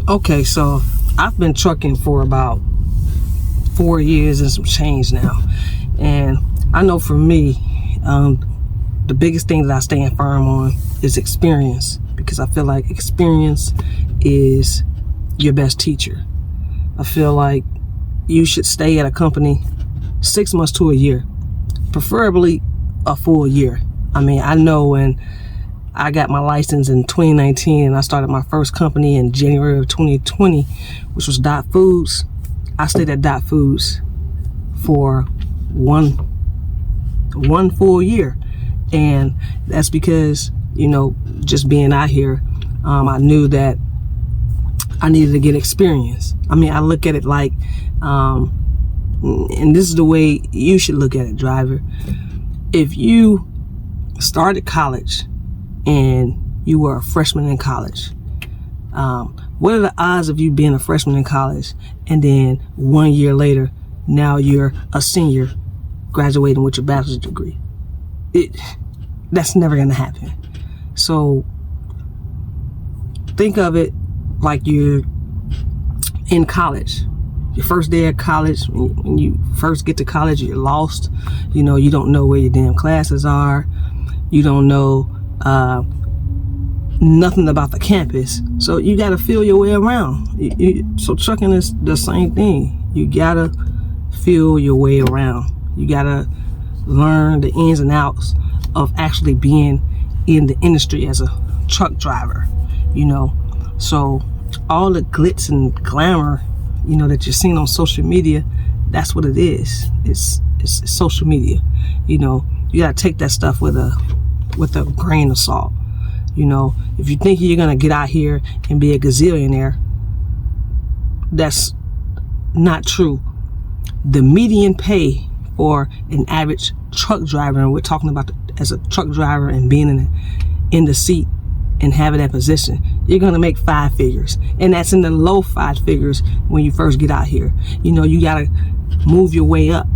Okay, so I've been trucking for about 4 years and some change now, and I know for me, the biggest thing that I stand firm on is experience, because I feel like experience is your best teacher. I feel like you should stay at a company 6 months to a year, preferably a full year. I mean, I know when I got my license in 2019 and I started my first company in January of 2020, which was Dot Foods. I stayed at Dot Foods for one full year, and that's because, you know, just being out here, I knew that I needed to get experience. I mean, I look at it like, and this is the way you should look at it, driver. If you started college and you were a freshman in college, what are the odds of you being a freshman in college and then 1 year later, now you're a senior graduating with your bachelor's degree? That's never gonna happen. So think of it like you're in college. Your first day of college, when you first get to college, you're lost. You know, you don't know where your damn classes are. You don't know nothing about the campus. So you gotta feel your way around. So trucking is the same thing. You gotta feel your way around. You gotta learn the ins and outs of actually being in the industry as a truck driver, you know. So all the glitz and glamour, you know, that you're seeing on social media, that's what it is. It's social media. You know, you gotta take that stuff with a grain of salt. You know, if you think you're gonna get out here and be a gazillionaire, that's not true. The median pay for an average truck driver, and we're talking about as a truck driver and being in the seat and having that position, you're gonna make 5 figures, and that's in the low 5 figures when you first get out here. You know, you gotta move your way up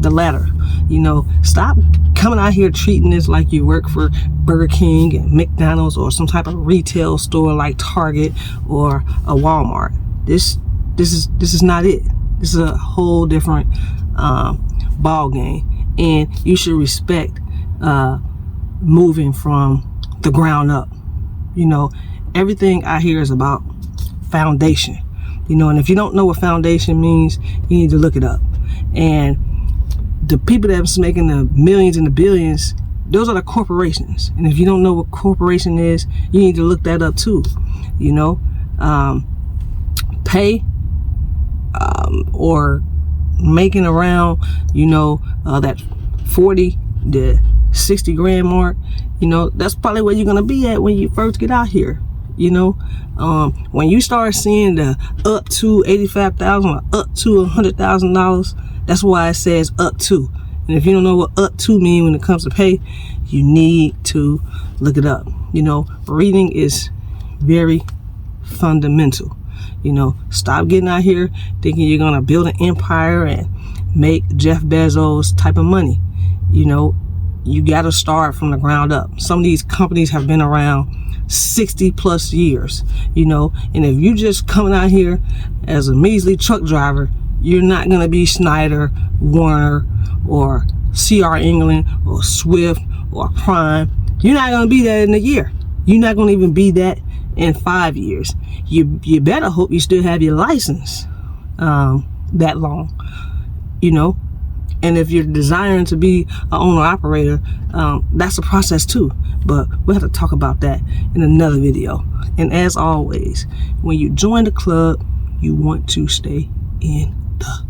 the ladder. You know, stop coming out here treating this like you work for Burger King and McDonald's or some type of retail store like Target or a Walmart. This is not it. This is a whole different ball game, and you should respect moving from the ground up. You know, everything I hear is about foundation. You know, and if you don't know what foundation means, you need to look it up. And the people that's making the millions and the billions, those are the corporations. And if you don't know what corporation is, you need to look that up too. You know, pay or making around, you know, that 40 to 60 grand mark, you know, that's probably where you're gonna be at when you first get out here. You know, when you start seeing the up to $85,000 or up to $100,000, that's why it says up to. And if you don't know what up to mean when it comes to pay, you need to look it up. You know, reading is very fundamental. You know, stop getting out here thinking you're gonna build an empire and make Jeff Bezos type of money. You know, you gotta start from the ground up. Some of these companies have been around 60 plus years, you know, and if you just coming out here as a measly truck driver, you're not gonna be Schneider, Warner, or CR England, or Swift, or Prime. You're not gonna be that in a year. You're not gonna even be that in 5 years. You better hope you still have your license that long, you know. And if you're desiring to be an owner operator, that's a process too. But we'll have to talk about that in another video. And as always, when you join the club, you want to stay in the